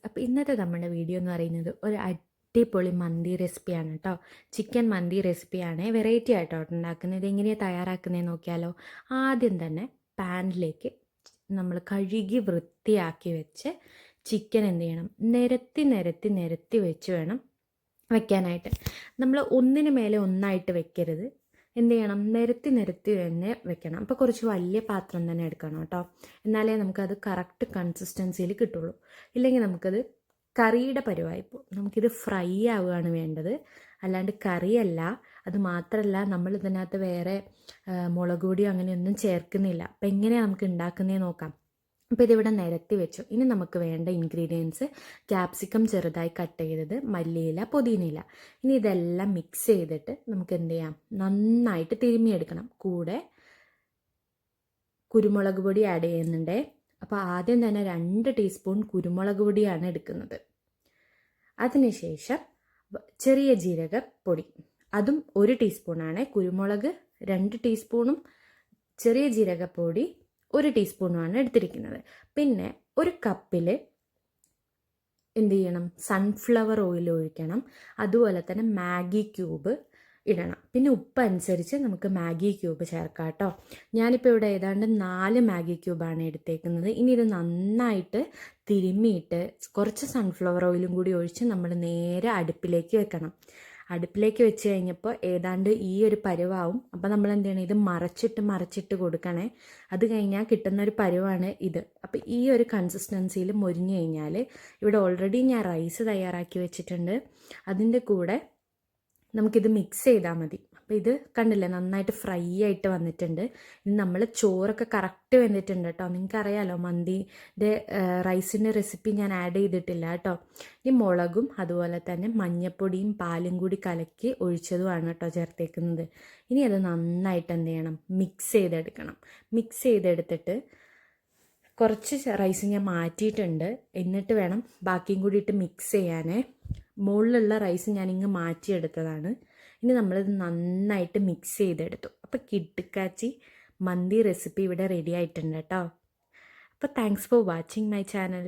അപ്പോൾ ഇന്നത്തെ നമ്മുടെ വീഡിയോ എന്ന് പറയുന്നത് ഒരു അടിപൊളി മന്തി റെസിപ്പിയാണ് കേട്ടോ. ചിക്കൻ മന്തി റെസിപ്പിയാണ്. വെറൈറ്റി ആയിട്ടോ ഉണ്ടാക്കുന്നത്. എങ്ങനെയാണ് തയ്യാറാക്കുന്നതെന്ന് നോക്കിയാലോ. ആദ്യം തന്നെ പാനിലേക്ക് നമ്മൾ കഴുകി വൃത്തിയാക്കി വെച്ച് ചിക്കൻ എന്ത് ചെയ്യണം, നിരത്തി നിരത്തി നിരത്തി വെച്ച് വേണം വെക്കാനായിട്ട്. നമ്മൾ ഒന്നിന് മേലെ ഒന്നായിട്ട് വെക്കരുത്. എന്ത് ചെയ്യണം, നിരത്തി നിരത്തി തന്നെ വെക്കണം. അപ്പോൾ കുറച്ച് വലിയ പാത്രം തന്നെ എടുക്കണം കേട്ടോ, എന്നാലേ നമുക്കത് കറക്റ്റ് കൺസിസ്റ്റൻസിയിൽ കിട്ടുള്ളൂ. ഇല്ലെങ്കിൽ നമുക്കത് കറിയുടെ പരുവായിപ്പോൾ നമുക്കിത് ഫ്രൈ ആവുകയാണ് വേണ്ടത്, അല്ലാണ്ട് കറിയല്ല. അത് മാത്രമല്ല, നമ്മൾ ഇതിനകത്ത് വേറെ മുളക് പൊടിയോ അങ്ങനെയൊന്നും ചേർക്കുന്നില്ല. അപ്പോൾ എങ്ങനെയാണ് നമുക്ക് ഉണ്ടാക്കുന്നതെന്ന് നോക്കാം. അപ്പോൾ ഇതിവിടെ നിരത്തി വെച്ചു. ഇനി നമുക്ക് വേണ്ട ഇൻഗ്രീഡിയൻസ്: ക്യാപ്സിക്കം ചെറുതായി കട്ട് ചെയ്തത്, മല്ലിയില, പുതിനയില. ഇനി ഇതെല്ലാം മിക്സ് ചെയ്തിട്ട് നമുക്ക് എന്ത് ചെയ്യാം, നന്നായിട്ട് തിരുമ്മിയെടുക്കണം. കൂടെ കുരുമുളക് പൊടി ആഡ് ചെയ്യുന്നുണ്ട്. അപ്പോൾ ആദ്യം തന്നെ 2 ടീസ്പൂൺ കുരുമുളക് പൊടിയാണ് എടുക്കുന്നത്. അതിനുശേഷം ചെറിയ ജീരകപ്പൊടി, അതും 1 ടീസ്പൂണാണ്. കുരുമുളക് 2 ടീസ്പൂണും ചെറിയ ജീരകപ്പൊടി 1 ടീസ്പൂണുമാണ് എടുത്തിരിക്കുന്നത്. പിന്നെ ഒരു കപ്പിൽ എന്ത് ചെയ്യണം, സൺഫ്ലവർ ഓയിൽ ഒഴിക്കണം. അതുപോലെ തന്നെ മാഗി ക്യൂബ് ഇടണം. പിന്നെ ഉപ്പ് അനുസരിച്ച് നമുക്ക് മാഗി ക്യൂബ് ചേർക്കാം കേട്ടോ. ഞാനിപ്പോൾ ഇവിടെ ഏതാണ്ട് 4 മാഗി ക്യൂബാണ് എടുത്തേക്കുന്നത്. ഇനി ഇത് നന്നായിട്ട് തിരുമ്മിയിട്ട് കുറച്ച് സൺഫ്ലവർ ഓയിലും കൂടി ഒഴിച്ച് നമ്മൾ നേരെ അടുപ്പിലേക്ക് വെക്കണം. അടുപ്പിലേക്ക് വെച്ച് കഴിഞ്ഞപ്പോൾ ഏതാണ്ട് ഈ ഒരു പരുവാവും. അപ്പോൾ നമ്മൾ എന്ത് ചെയ്യണം, ഇത് മറച്ചിട്ട് കൊടുക്കണേ. അത് കഴിഞ്ഞാൽ കിട്ടുന്ന ഒരു പരുവാണ് ഇത്. അപ്പോൾ ഈ ഒരു കൺസിസ്റ്റൻസിയിൽ മൊരിഞ്ഞു കഴിഞ്ഞാൽ, ഇവിടെ ഓൾറെഡി ഞാൻ റൈസ് തയ്യാറാക്കി വെച്ചിട്ടുണ്ട്, അതിൻ്റെ കൂടെ നമുക്കിത് മിക്സ് ചെയ്താൽ മതി. അപ്പോൾ ഇത് കണ്ടില്ലേ, നന്നായിട്ട് ഫ്രൈ ആയിട്ട് വന്നിട്ടുണ്ട്. ഇനി നമ്മൾ ചോറൊക്കെ കറക്റ്റ് വെന്തിട്ടുണ്ട് കേട്ടോ. നിങ്ങൾക്കറിയാലോ, മന്തിൻ്റെ റൈസിൻ്റെ റെസിപ്പി ഞാൻ ആഡ് ചെയ്തിട്ടില്ല കേട്ടോ. ഈ മുളകും അതുപോലെ തന്നെ മഞ്ഞൾപ്പൊടിയും പാലും കൂടി കലക്കി ഒഴിച്ചതുമാണ് കേട്ടോ ചേർത്തേക്കുന്നത്. ഇനി അത് നന്നായിട്ട് എന്ത് ചെയ്യണം, മിക്സ് ചെയ്തെടുക്കണം. മിക്സ് ചെയ്തെടുത്തിട്ട് കുറച്ച് റൈസ് ഞാൻ മാറ്റിയിട്ടുണ്ട്. എന്നിട്ട് വേണം ബാക്കിയും കൂടി ഇട്ട് മിക്സ് ചെയ്യാനേ. മുകളിലുള്ള റൈസ് ഞാനിങ്ങ് മാറ്റിയെടുത്തതാണ്. ഇനി നമ്മളിത് നന്നായിട്ട് മിക്സ് ചെയ്തെടുത്തു. അപ്പോൾ കിടുക്കാച്ചി മന്തി റെസിപ്പി ഇവിടെ റെഡി ആയിട്ടുണ്ട് കേട്ടോ. അപ്പോൾ thanks for watching my channel.